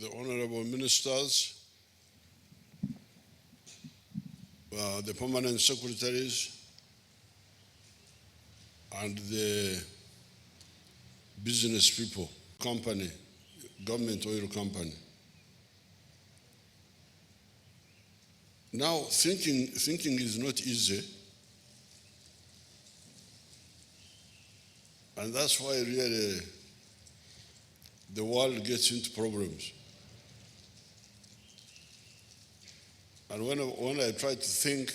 the honorable ministers, the permanent secretaries, and the business people, company, government oil company. Now, thinking is not easy, and that's why really the world gets into problems. And when I try to think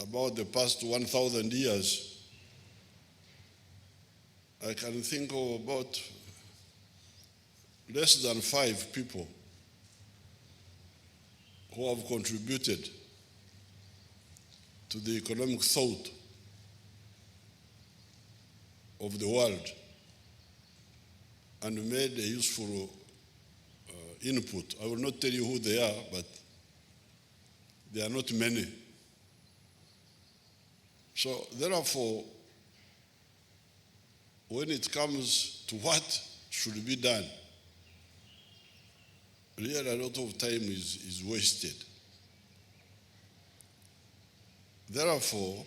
about the past 1,000 years, I can think of about less than 5 people who have contributed to the economic thought of the world and made a useful input. I will not tell you who they are, but they are not many. So therefore, when it comes to what should be done, really a lot of time is wasted. Therefore,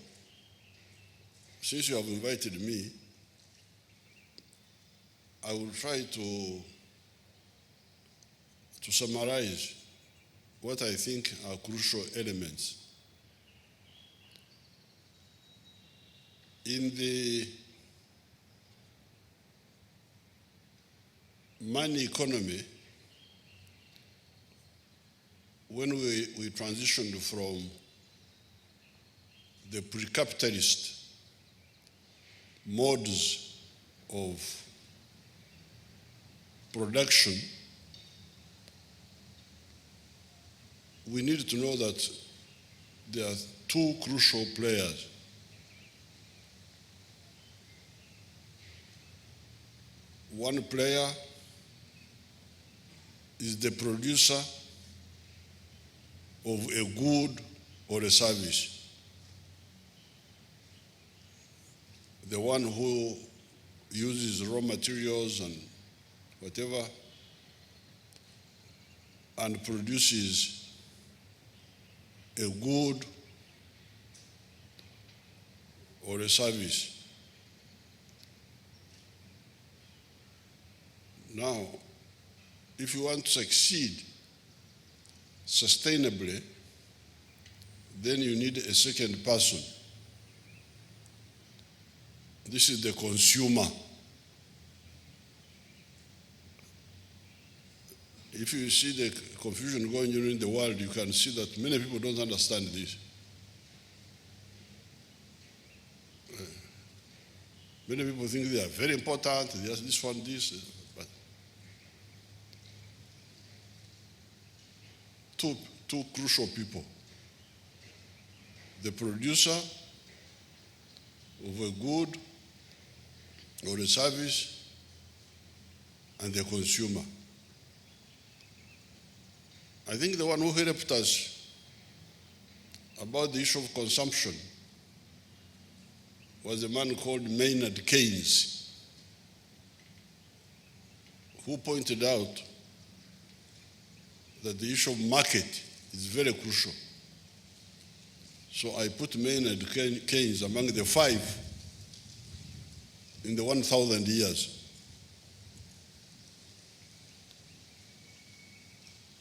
since you have invited me, I will try to summarize what I think are crucial elements. In the money economy, when we transitioned from the pre-capitalist modes of production, we need to know that there are 2 crucial players. One player is the producer of a good or a service. The one who uses raw materials and whatever and produces a good or a service. Now, if you want to succeed sustainably, then you need a second person. This is the consumer. If you see the confusion going on in the world, you can see that many people don't understand this. Many people think they are very important, there's this one, this, but two crucial people. The producer of a good or a service and the consumer. I think the one who helped us about the issue of consumption was a man called Maynard Keynes, who pointed out that the issue of market is very crucial. So I put Maynard Keynes among the 5 in the 1,000 years.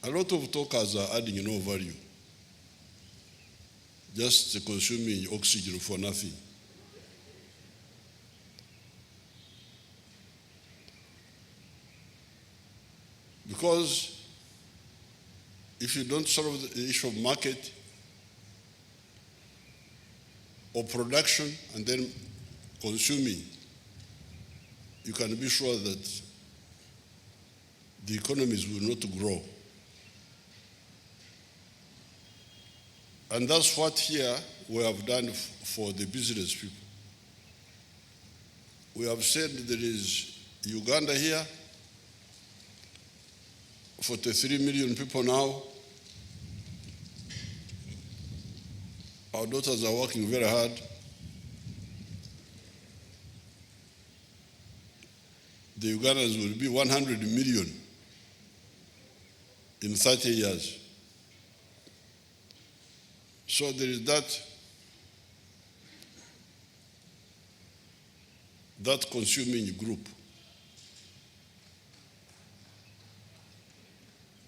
A lot of talkers are adding no value, just consuming oxygen for nothing. Because if you don't solve the issue of market or production and then consuming, you can be sure that the economies will not grow. And that's what here we have done for the business people. We have said there is Uganda here, 43 million people now. Our daughters are working very hard. The Ugandans will be 100 million in 30 years. So there is that consuming group.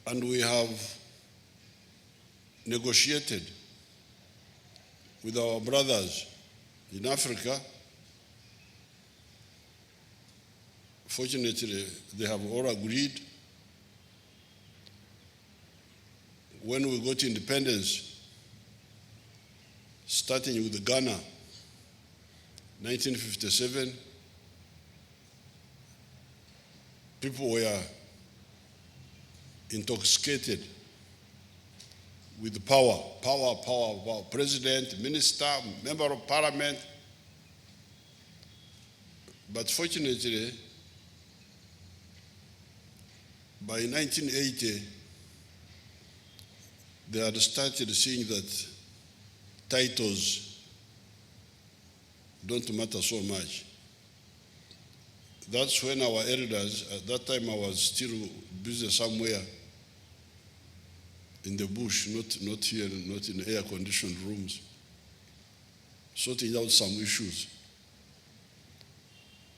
And we have negotiated with our brothers in Africa. Fortunately, they have all agreed. When we got independence, starting with Ghana, 1957, people were intoxicated with power, president, minister, member of parliament. But fortunately, by 1980, they had started seeing that titles don't matter so much. That's when our elders, at that time I was still busy somewhere in the bush, not here, not in air-conditioned rooms, sorting out some issues.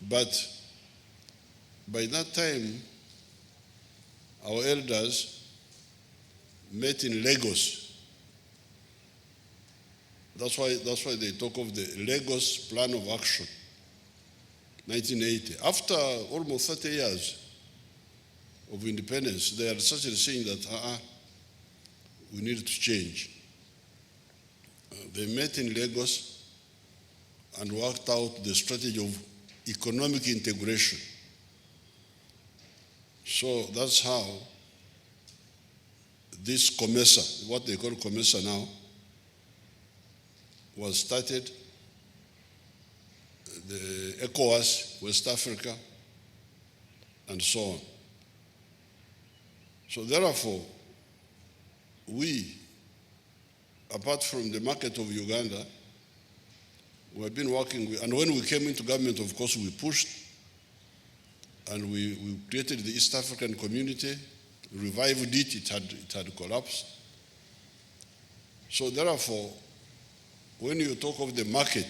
But by that time, our elders met in Lagos. That's why they talk of the Lagos Plan of Action, 1980. After almost 30 years of independence, they are started saying that we need to change. They met in Lagos and worked out the strategy of economic integration. So that's how this COMESA, what they call COMESA now, was started. The ECOWAS, West Africa, and so on. So therefore, we, apart from the market of Uganda, we have been working with, and when we came into government, of course, we pushed, and we created the East African community, revived it, it had collapsed. So therefore, when you talk of the market,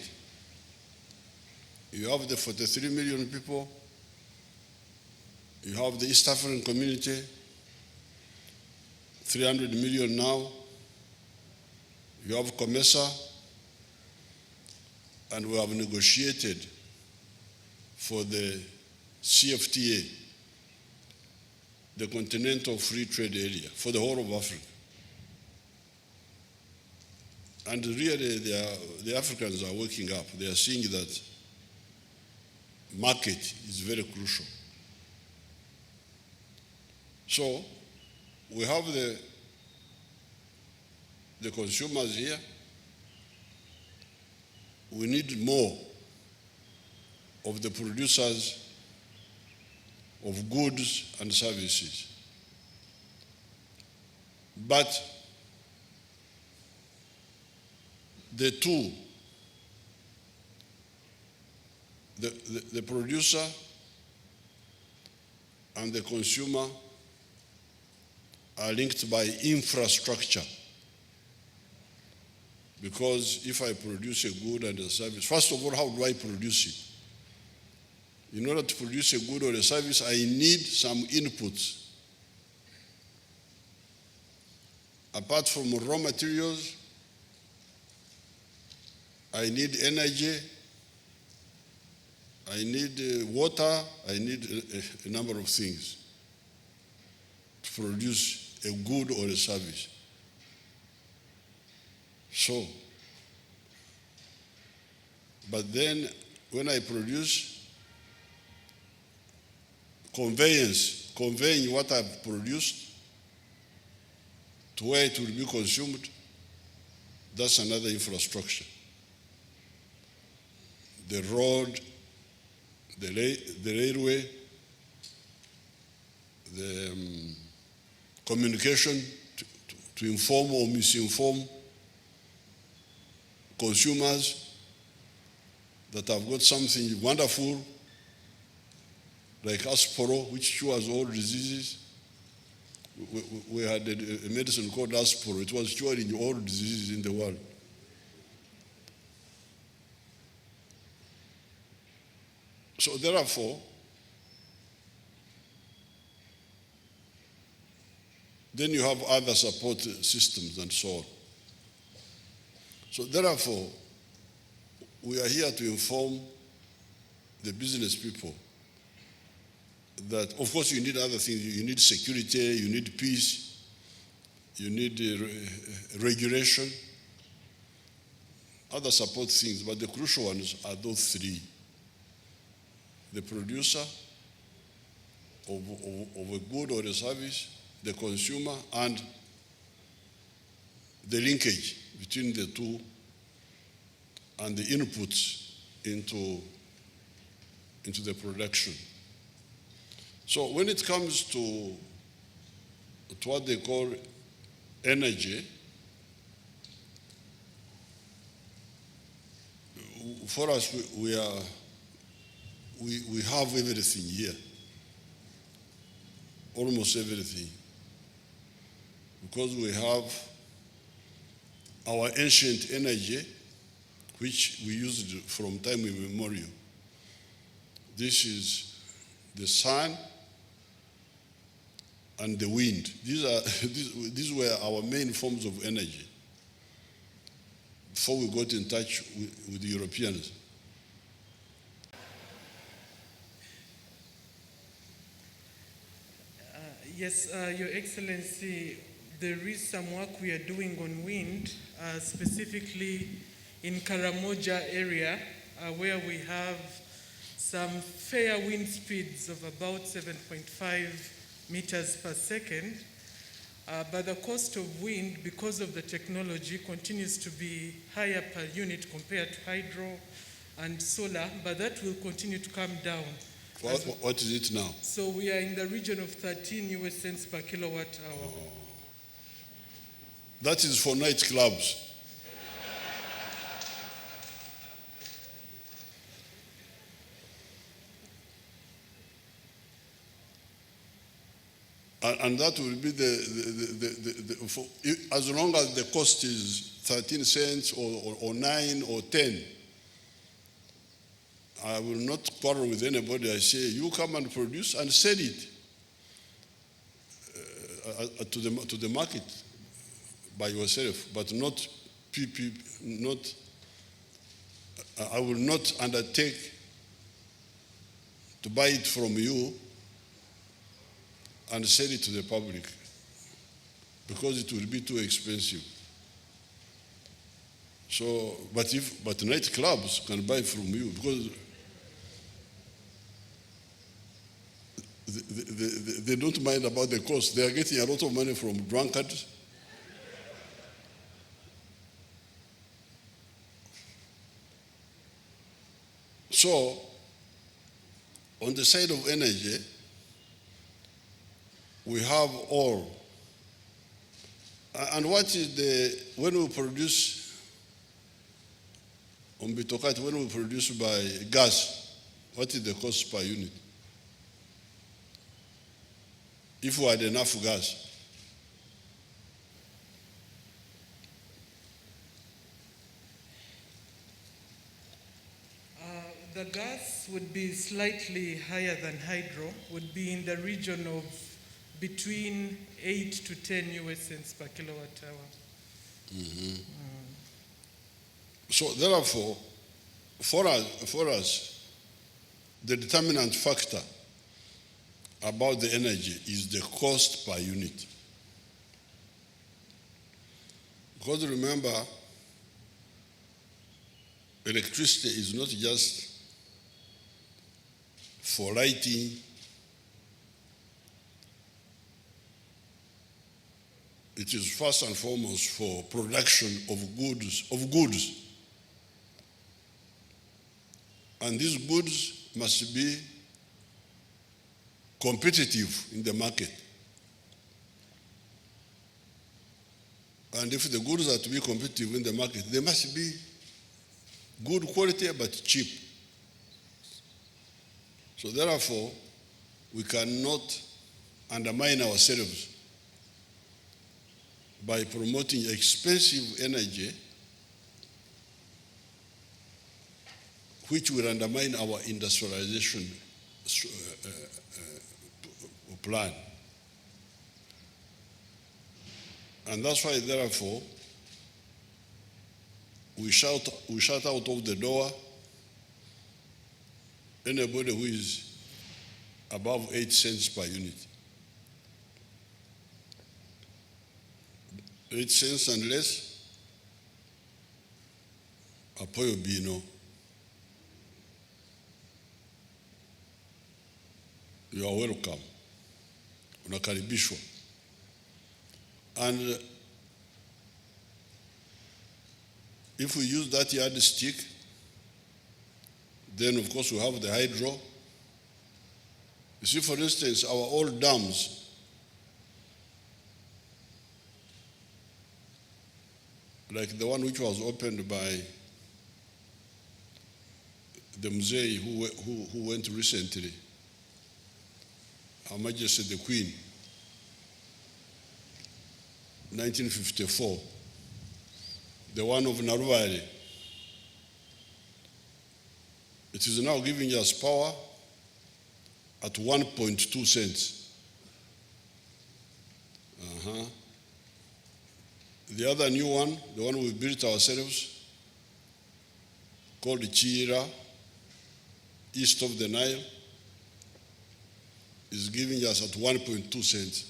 you have the 43 million people, you have the East African community, 300 million now, you have COMESA, and we have negotiated for the CFTA, the Continental Free Trade Area, for the whole of Africa. And really, the Africans are waking up. They are seeing that market is very crucial. So we have the consumers here. We need more of the producers of goods and services. But the two, the producer and the consumer, are linked by infrastructure. Because if I produce a good and a service, first of all, how do I produce it? In order to produce a good or a service, I need some inputs. Apart from raw materials, I need energy, I need water, I need a number of things to produce a good or a service. So, but then when I produce, conveying what I've produced to where it will be consumed, that's another infrastructure. The road, the railway, the communication to inform or misinform consumers that have got something wonderful like Asporo, which cures all diseases. we had a medicine called aspirin. It was curing all diseases in the world. So therefore, then you have other support systems and so on. So therefore, we are here to inform the business people that, of course, you need other things. You need security, you need peace, you need regulation, other support things, but the crucial ones are those three. The producer of a good or a service, the consumer, and the linkage between the two and the inputs into the production. So when it comes to what they call energy, for us, we have everything here, almost everything, because we have our ancient energy, which we used from time immemorial. This is the sun and the wind. These were our main forms of energy before we got in touch with the Europeans. Yes, Your Excellency, there is some work we are doing on wind, specifically in Karamoja area, where we have some fair wind speeds of about 7.5 meters per second. But the cost of wind, because of the technology, continues to be higher per unit compared to hydro and solar, but that will continue to come down. What is it now? So we are in the region of 13 US cents per kilowatt hour. Oh. That is for night clubs. And that will be as long as the cost is 13 cents or 9 or 10. I will not quarrel with anybody. I say, you come and produce and sell it to the market by yourself, but not I will not undertake to buy it from you and sell it to the public, because it will be too expensive. So, but nightclubs can buy from you, because they don't mind about the cost. They are getting a lot of money from drunkards. So, on the side of energy, we have all. And what is when we produce, when we produce by gas, what is the cost per unit? If we had enough gas. The gas would be slightly higher than hydro, would be in the region of between 8 to 10 US cents per kilowatt hour. Mm-hmm. So therefore, for us, the determinant factor about the energy is the cost per unit. Because remember, electricity is not just for lighting, it is first and foremost for production of goods. And these goods must be competitive in the market. And if the goods are to be competitive in the market, they must be good quality but cheap. So therefore, we cannot undermine ourselves by promoting expensive energy which will undermine our industrialization plan. And that's why, therefore, we shut out of the door anybody who is above 8 cents per unit. 8 cents and less, apoyo bino. You are welcome. Unakaribishwa. And if we use that yardstick, then of course we have the hydro. You see, for instance, our old dams, like the one which was opened by the Museveni who went recently, Her Majesty the Queen, 1954, the one of Naruvale. It is now giving us power at 1.2 cents. The other new one, the one we built ourselves, called Chira, east of the Nile, is giving us at 1.2 cents.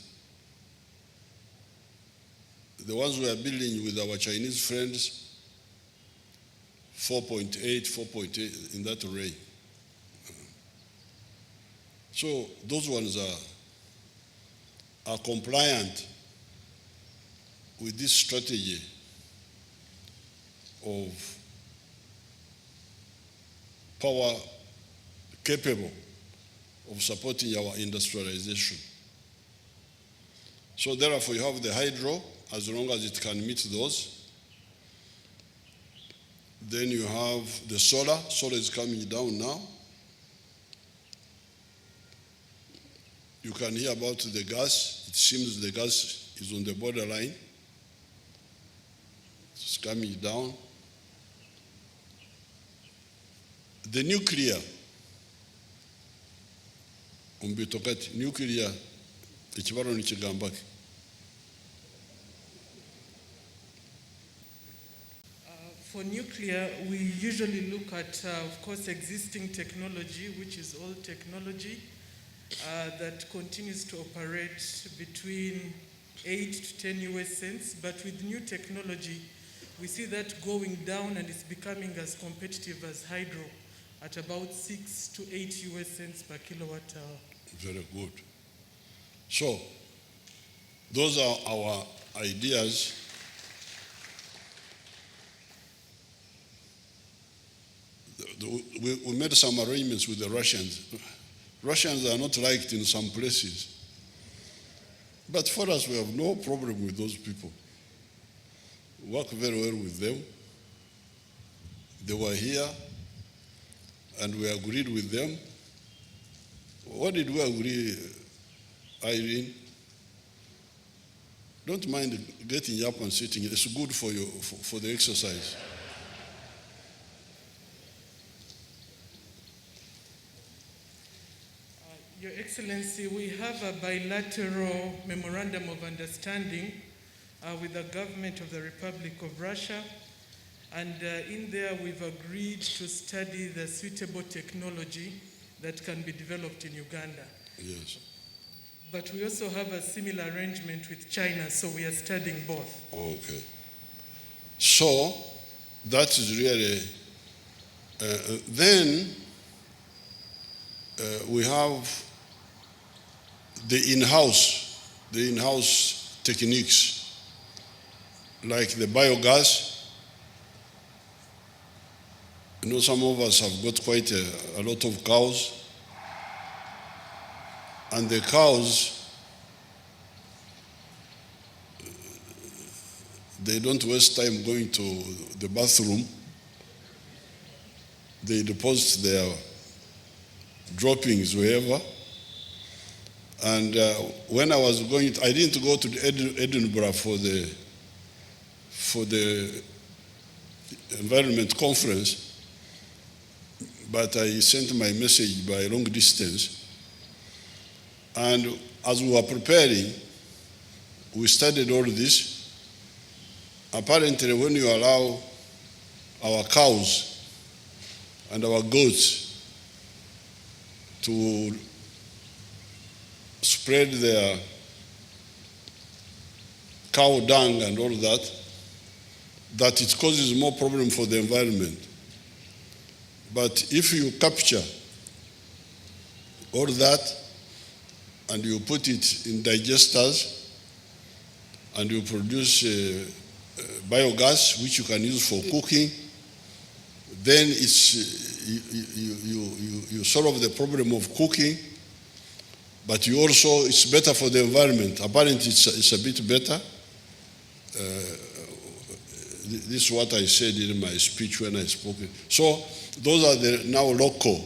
The ones we are building with our Chinese friends, 4.8, in that array. So those ones are compliant with this strategy of power capable of supporting our industrialization. So therefore you have the hydro, as long as it can meet those. Then you have the solar. Solar is coming down now. You can hear about the gas. It seems the gas is on the borderline. It's coming down. The nuclear, umbitokati, nuclear, ekibaro nikigambaki. For nuclear, we usually look at, of course, existing technology, which is old technology, that continues to operate between 8 to 10 US cents. But with new technology, we see that going down, and it's becoming as competitive as hydro at about 6 to 8 US cents per kilowatt hour. Very good. So, those are our ideas. We made some arrangements with the Russians. Russians are not liked in some places. But for us, we have no problem with those people. We work very well with them. They were here, and we agreed with them. What did we agree, Irene? Don't mind getting up and sitting. It's good for you, for the exercise. Your Excellency, we have a bilateral memorandum of understanding with the government of the Republic of Russia. And in there, we've agreed to study the suitable technology that can be developed in Uganda. Yes. But we also have a similar arrangement with China, so we are studying both. Okay. So, that is really, then we have the in-house techniques, like the biogas. You know, some of us have got quite a lot of cows, and the cows, they don't waste time going to the bathroom. They deposit their droppings wherever, And when I was going, I didn't go to Edinburgh for the environment conference, but I sent my message by long distance. And as we were preparing, we studied all this. Apparently, when you allow our cows and our goats to spread their cow dung and all that, that it causes more problem for the environment. But if you capture all that and you put it in digesters and you produce biogas which you can use for cooking, then you solve the problem of cooking, but you also, it's better for the environment. Apparently it's a bit better. This is what I said in my speech when I spoke. So those are the now local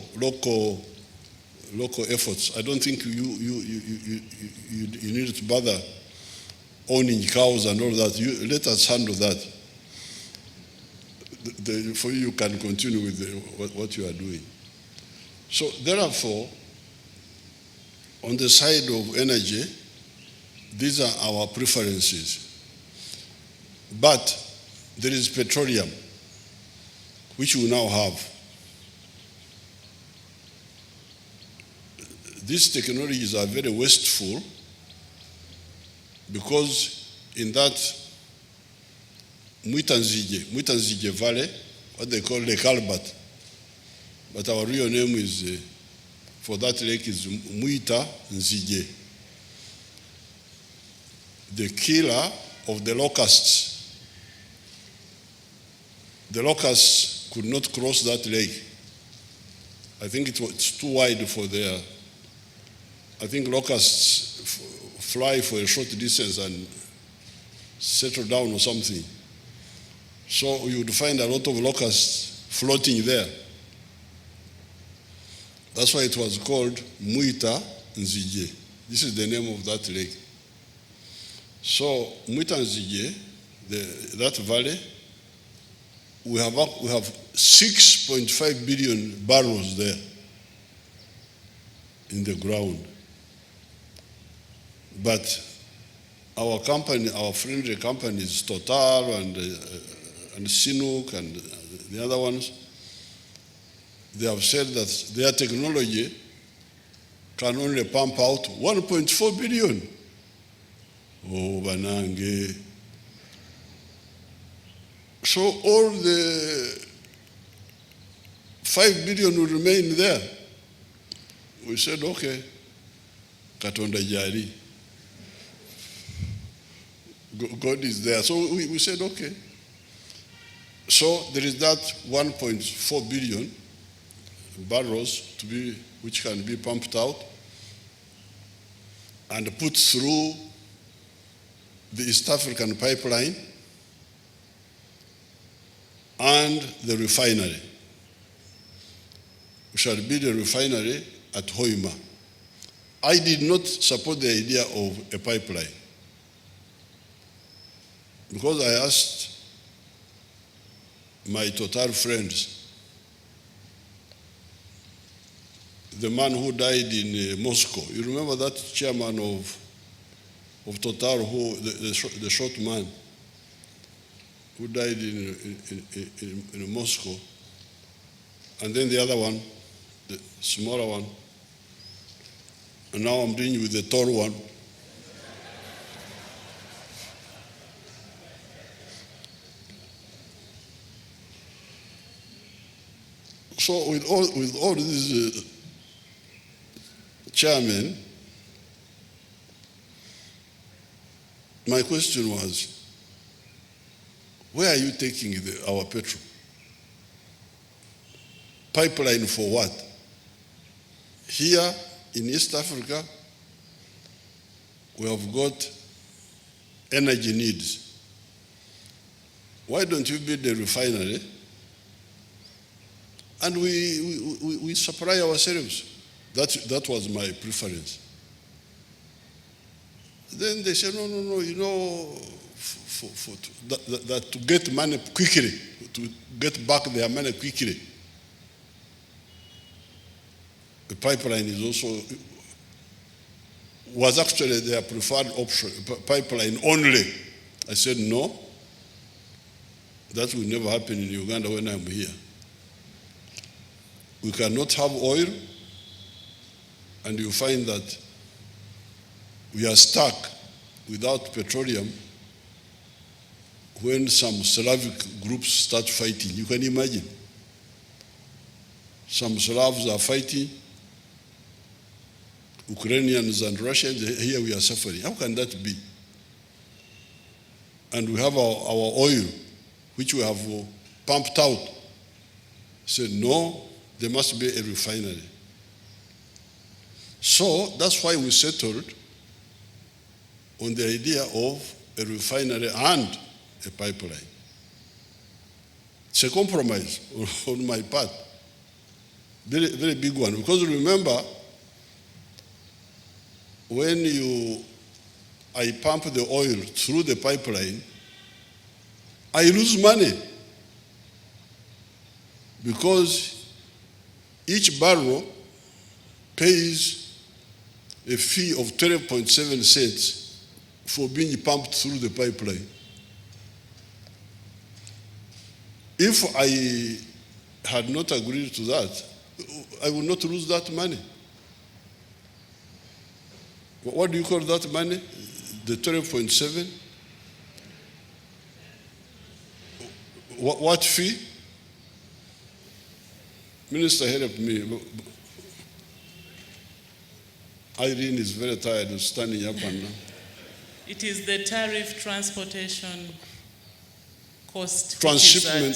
efforts. I don't think you need to bother owning cows and all that. Let us handle that. For you can continue with what you are doing. So therefore, on the side of energy, these are our preferences. But there is petroleum, which we now have. These technologies are very wasteful because in that Mwitanzige Valley, what they call Lake Albert, but our real name is, for that lake is Mwita Nzige, the killer of the locusts. The locusts could not cross that lake. I think it's too wide for their, I think locusts fly for a short distance and settle down or something. So you would find a lot of locusts floating there. That's why it was called Mwita Nzige. This is the name of that lake. So Mwita Nzige, that valley, we have 6.5 billion barrels there in the ground. But our company, our friendly companies, Total and Sinuk and the other ones, they have said that their technology can only pump out 1.4 billion. Oh, Banange. So all the 5 billion will remain there. We said, okay, Katonda Jari. God is there. So we said, okay. So there is that 1.4 billion barrels which can be pumped out and put through the East African pipeline and the refinery. We shall build a refinery at Hoima. I did not support the idea of a pipeline because I asked my Total friends, the man who died in Moscow. You remember that chairman of Total, the short man who died in Moscow, and then the other one, the smaller one, and now I'm dealing with the tall one. So with all these chairmen, my question was, where are you taking our petrol? Pipeline for what? Here in East Africa, we have got energy needs. Why don't you build a refinery and we supply ourselves? That was my preference. Then they say, no, that to get money quickly, to get back their money quickly, the pipeline is also, was actually their preferred option, pipeline only. I said, no, that will never happen in Uganda when I'm here. We cannot have oil, and you find that we are stuck without petroleum when some Slavic groups start fighting. You can imagine. Some Slavs are fighting, Ukrainians and Russians, here we are suffering. How can that be? And we have our oil, which we have pumped out. Said, no, there must be a refinery. So that's why we settled on the idea of a refinery and a pipeline. It's a compromise on my part. Very, very big one. Because remember, when I pump the oil through the pipeline, I lose money because each barrel pays a fee of 12.7 cents for being pumped through the pipeline. If I had not agreed to that, I would not lose that money. What do you call that money? The 12.7? What fee? Minister, help me. Irene is very tired of standing up and now. It is the tariff transportation cost. Transshipment,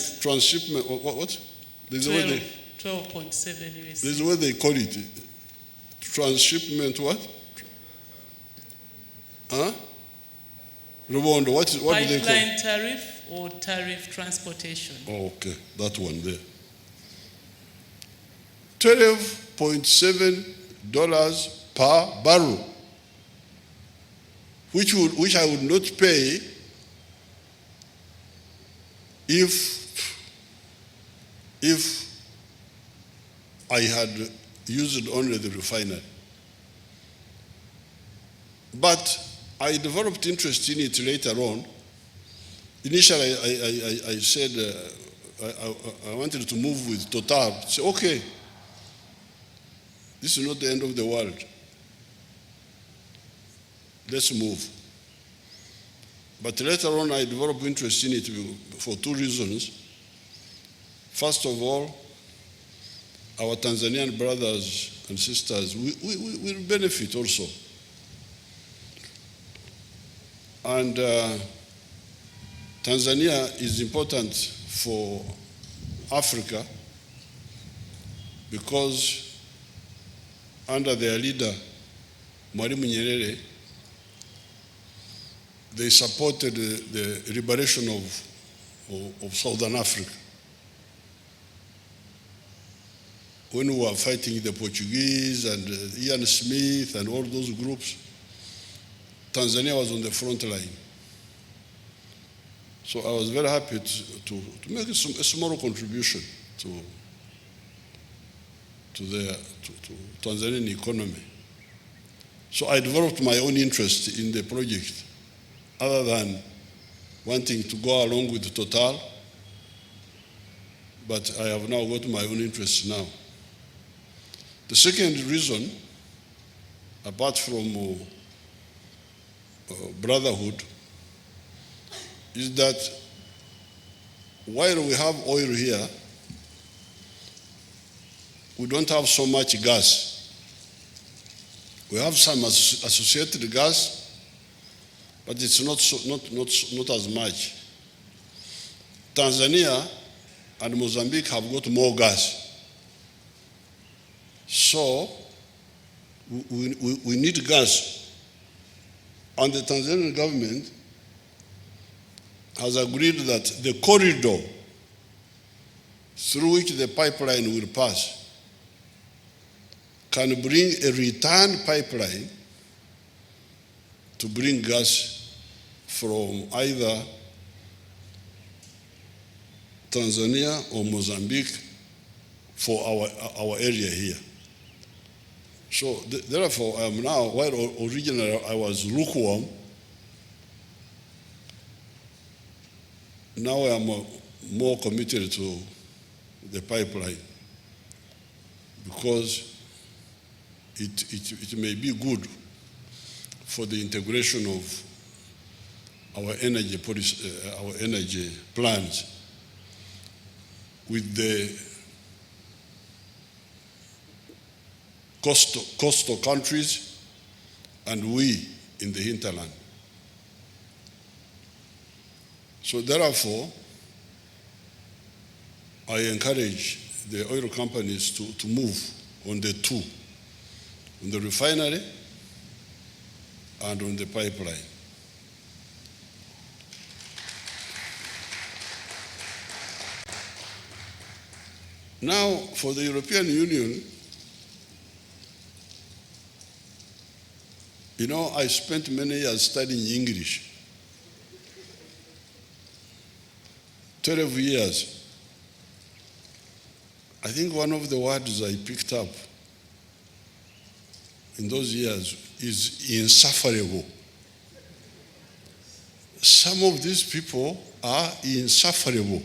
what? There's 12.7 US. There's a way they call it. Transshipment what? Huh? Rubondo, what do they call it? Pipeline tariff or tariff transportation. Oh, okay, that one there. $12.7 per barrel, which I would not pay if I had used only the refinery. But I developed interest in it later on. Initially, I said I wanted to move with Total. Say, okay, this is not the end of the world. Let's move. But later on, I developed interest in it for two reasons. First of all, our Tanzanian brothers and sisters will benefit also. And Tanzania is important for Africa because under their leader, Mwalimu Nyerere, they supported the liberation of Southern Africa. When we were fighting the Portuguese and Ian Smith and all those groups, Tanzania was on the front line. So I was very happy to make a small contribution to the Tanzanian economy. So I developed my own interest in the project, other than wanting to go along with Total, but I have now got my own interests now. The second reason, apart from brotherhood, is that while we have oil here, we don't have so much gas. We have some associated gas, but it's not as much. Tanzania and Mozambique have got more gas. So we need gas. And the Tanzanian government has agreed that the corridor through which the pipeline will pass can bring a return pipeline to bring gas from either Tanzania or Mozambique for our area here. So therefore, I am now, while originally I was lukewarm, now I am more committed to the pipeline because it may be good for the integration of our energy policy, our energy plans with the coastal countries and we in the hinterland. So therefore, I encourage the oil companies to move on the two, on the refinery and on the pipeline. Now, for the European Union, you know, I spent many years studying English. 12 years. I think one of the words I picked up in those years is insufferable. Some of these people are insufferable.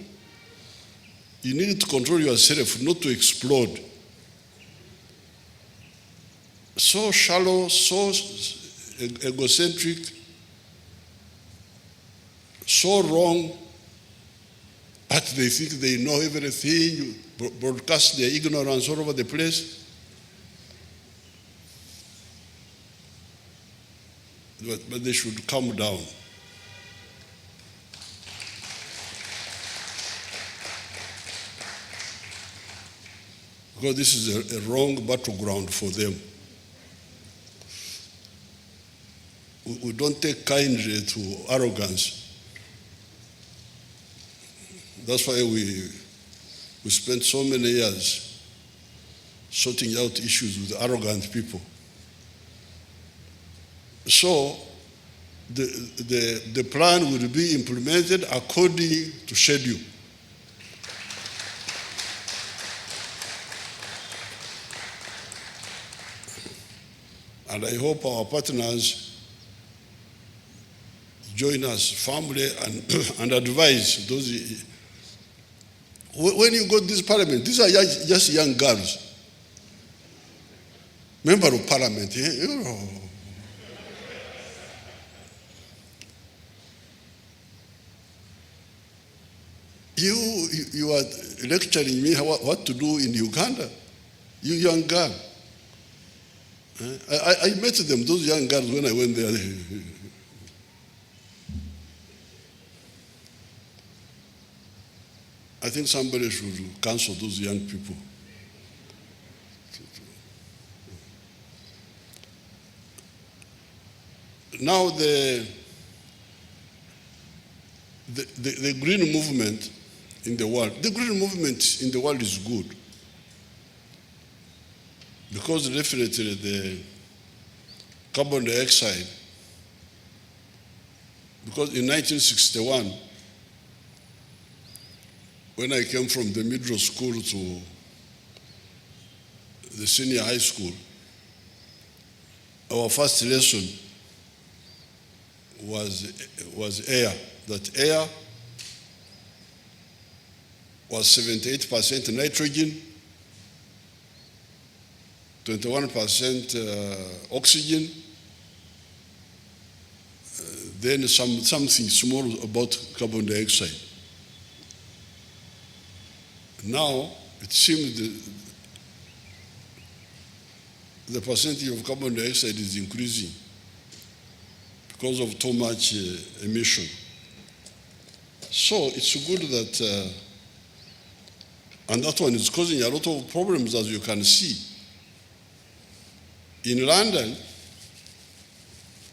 You need to control yourself not to explode. So shallow, so egocentric, so wrong, but they think they know everything, broadcast their ignorance all over the place. But they should calm down. Because this is a wrong battleground for them. We don't take kindly to arrogance. That's why we spent so many years sorting out issues with arrogant people. So the plan will be implemented according to schedule. And I hope our partners join us firmly and advise those. When you go to this parliament, these are just young girls. Member of parliament, You are lecturing me what to do in Uganda, you young girl. I met them, those young girls, when I went there. I think somebody should counsel those young people. Now the green movement in the world, the green movement in the world is good. Because definitely the carbon dioxide, because in 1961, when I came from the middle school to the senior high school, our first lesson was air. That air was 78% nitrogen, 21% oxygen, then something small about carbon dioxide. Now, it seems the percentage of carbon dioxide is increasing because of too much emission. So it's good that, and that one is causing a lot of problems, as you can see. In London,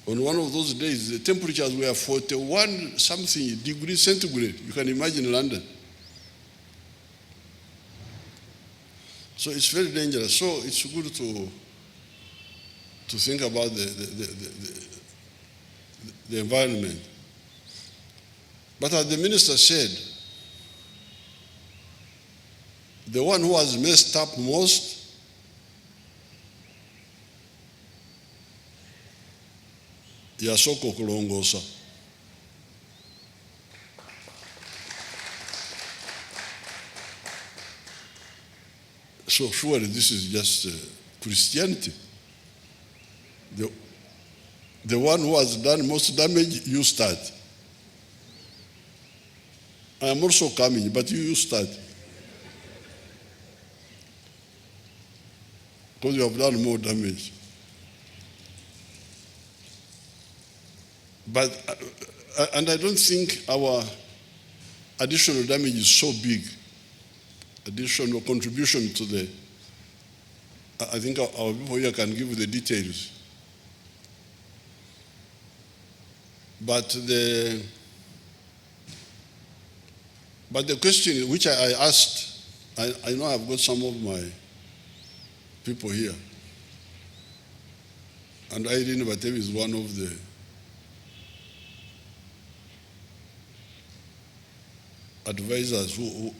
on one of those days, the temperatures were 41 something degrees centigrade. You can imagine London. So it's very dangerous. So it's good to think about the environment. But as the minister said, the one who has messed up most yasooka okulongoosa. So surely this is just Christianity. The one who has done most damage, you start. I am also coming, but you start. Because you have done more damage. But, and I don't think our additional damage is so big. Additional contribution to the, I think our people here can give the details. But the question which I asked, I know I've got some of my people here, and Irene Batevi is one of the advisors who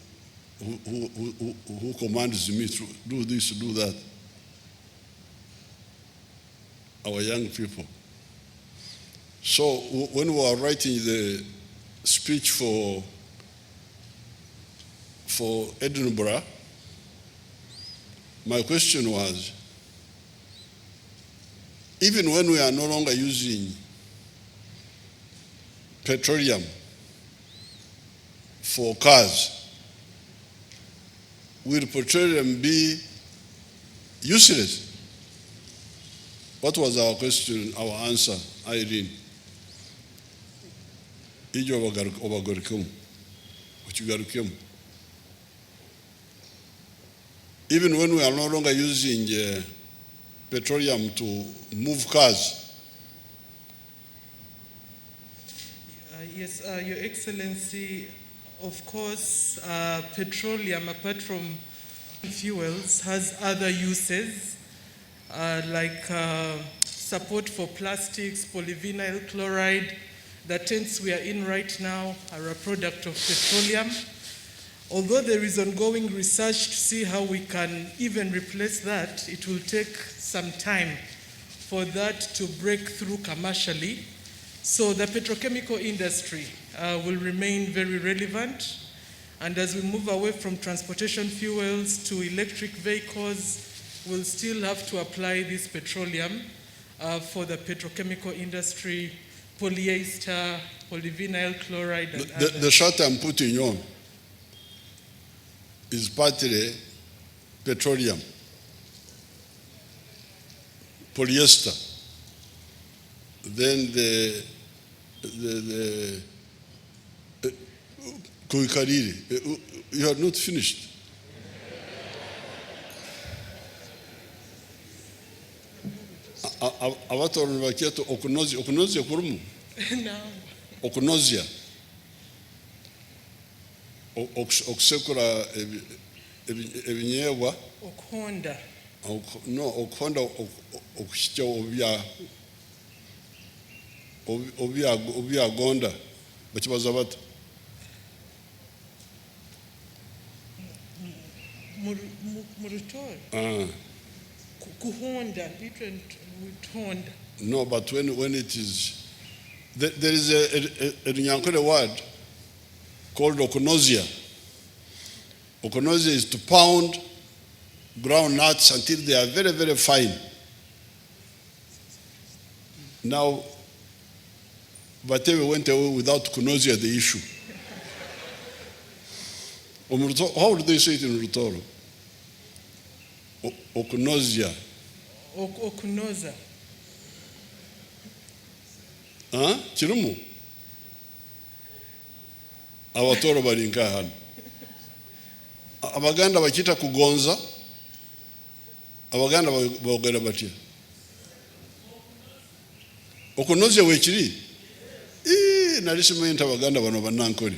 commands me to do this, do that. Our young people. So when we were writing the speech for Edinburgh, my question was, even when we are no longer using petroleum for cars, will petroleum be useless? What was our question, our answer, Irene? Ijo obagarukum, uchigarukum. Even when we are no longer using petroleum to move cars. Yes, Your Excellency, of course, petroleum, apart from fuels, has other uses, like support for plastics, polyvinyl chloride. The tents we are in right now are a product of petroleum. Although there is ongoing research to see how we can even replace that, it will take some time for that to break through commercially. So the petrochemical industry will remain very relevant. And as we move away from transportation fuels to electric vehicles, we'll still have to apply this petroleum for the petrochemical industry, polyester, polyvinyl chloride, and the shirt I'm putting on is partly petroleum, polyester. Then the kuikariri. You are not finished. Avatoro vakiato okunozia kurumu. No. Okunozia. Okusekura ebinyebwa. Okhonda. No, okhonda okushitya obyagonda bakibaza bata. Murutol. Kuhonda, different with Honda. No, but when it is, there is a Nyankole word called okonosia. Okonosia is to pound ground nuts until they are very, very fine. Now, Batewe went away without konosia, the issue. How do they say it in Rutoro? Okonosia. Okunoza. Chirumu. Awatoro balinka hano. Abaganda bakita kugonza. Abaganda bogera batya. Okunozya wekiri. Nalisimenta abaganda bano bannankole.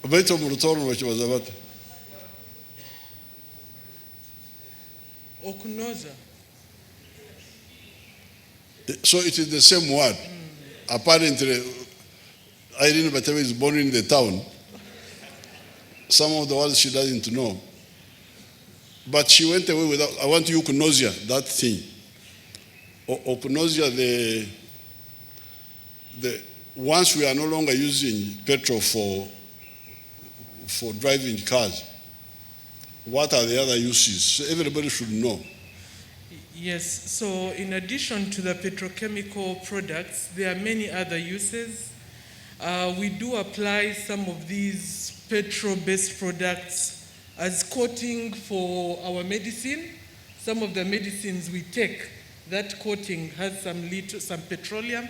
Baito mu Rutoro bakibaza bata. Okunoza. So it is the same word. Apparently, Irene Batewe is born in the town. Some of the words she doesn't know. But she went away without, I want euthanasia, that thing. Euthanasia, once we are no longer using petrol for driving cars, what are the other uses? So everybody should know. Yes, so in addition to the petrochemical products, there are many other uses. We do apply some of these petrol-based products as coating for our medicine. Some of the medicines we take, that coating has some petroleum,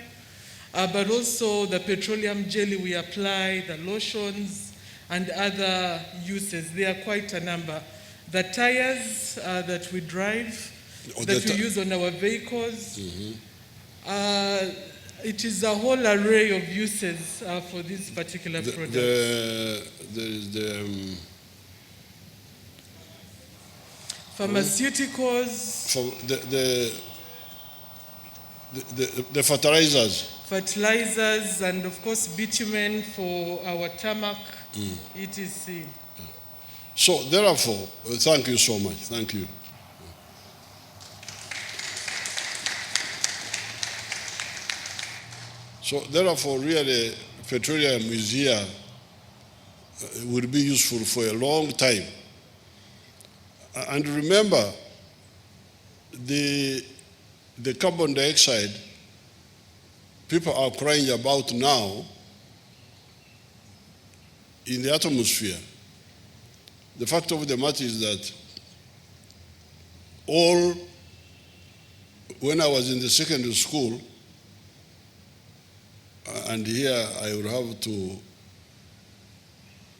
but also the petroleum jelly we apply, the lotions, and other uses. There are quite a number. The tires that we drive, that we use on our vehicles, it is a whole array of uses for this particular product. Pharmaceuticals. For the fertilizers. Fertilizers, and of course bitumen for our tarmac, etc. So therefore, thank you so much. Thank you. So therefore, really, petroleum is here, will be useful for a long time. And remember, the carbon dioxide people are crying about now in the atmosphere. The fact of the matter is that when I was in the secondary school, and here I will have to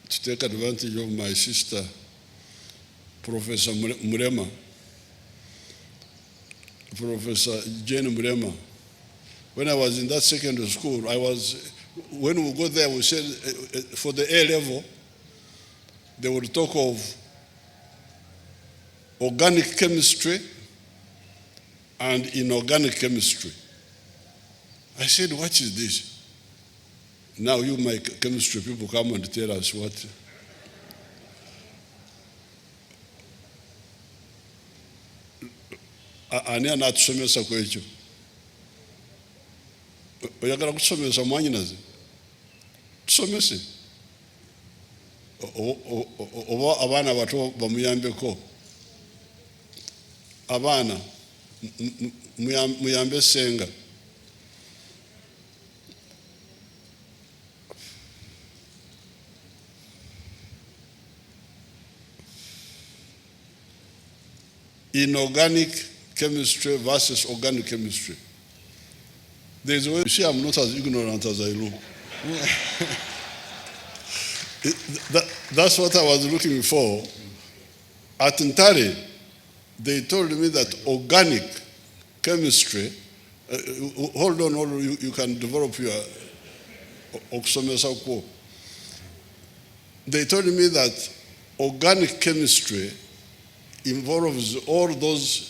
take advantage of my sister, Professor Murema, Professor Jane Murema. When I was in that secondary school, when we go there, we said for the A level, they would talk of organic chemistry and inorganic chemistry. I said, what is this? Now you, my chemistry people, come and tell us what. Ani anatusomesa kwekyo. Oyagala kusomesa mwanyinaze. Tusomese. Oba abaana bato bamuyambeko. Abaana muyambe senga. Inorganic chemistry versus organic chemistry. There's a way, you see, I'm not as ignorant as I look. That's what I was looking for. At Ntare, they told me that organic chemistry, hold on, you can develop your oxomesako. They told me that organic chemistry involves all those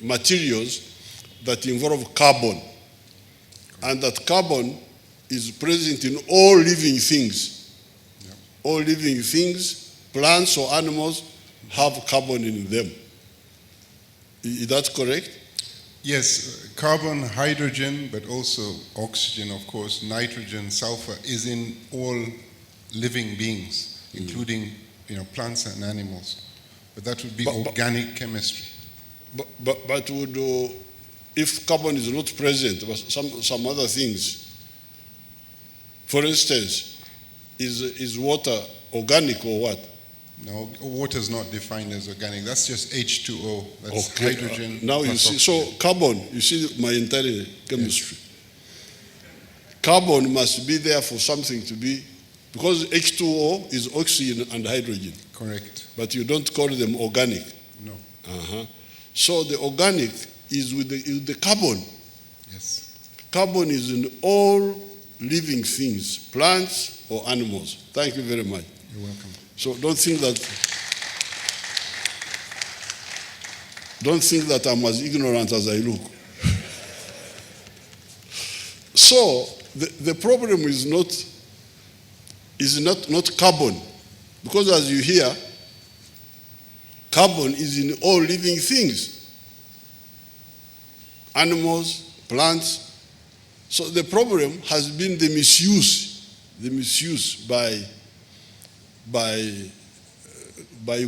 materials that involve carbon, and that carbon is present in all living things. Yep. All living things, plants or animals, have carbon in them. Is that correct? Yes, carbon, hydrogen, but also oxygen, of course, nitrogen, sulfur is in all living beings, including plants and animals. But that would be organic chemistry. But would, if carbon is not present, but some other things, for instance, is water organic or what? No, water is not defined as organic. That's just H2O. That's hydrogen. Now you see, oxygen. so carbon, you see my entire chemistry. Yes. Carbon must be there for something to be, because H2O is oxygen and hydrogen. Correct. But you don't call them organic. No. So the organic is with the carbon. Yes. Carbon is in all living things, plants or animals. Thank you very much. You're welcome. So don't think that Don't think that I'm as ignorant as I look. So the problem is not carbon, because as you hear, carbon is in all living things, animals, plants. So the problem has been the misuse by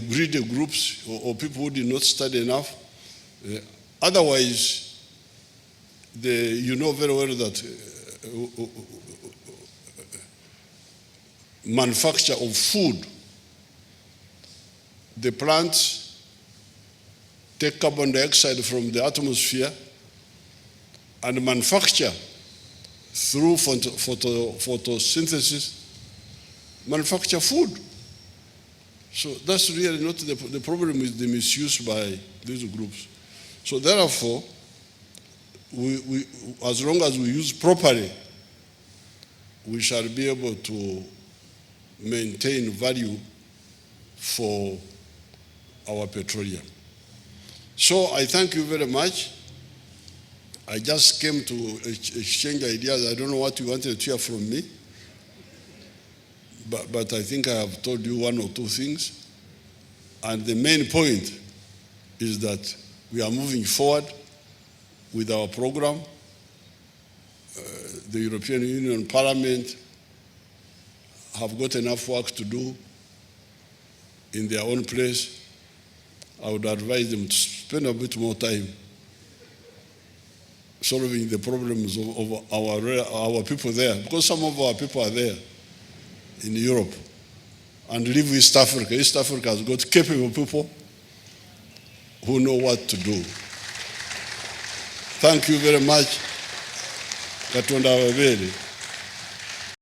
greedy groups or people who did not study enough. Otherwise, you know very well that manufacture of food, the plants take carbon dioxide from the atmosphere and manufacture through photosynthesis, manufacture food. So that's really not the problem is the misuse by these groups. So therefore, we, as long as we use properly, we shall be able to maintain value for our petroleum. So I thank you very much. I just came to exchange ideas. I don't know what you wanted to hear from me, but I think I have told you one or two things. And the main point is that we are moving forward with our program. The European Union Parliament have got enough work to do in their own place. I would advise them to spend a bit more time solving the problems of our people there, because some of our people are there in Europe and live in East Africa. East Africa has got capable people who know what to do. Thank you very much. Katonda awabere.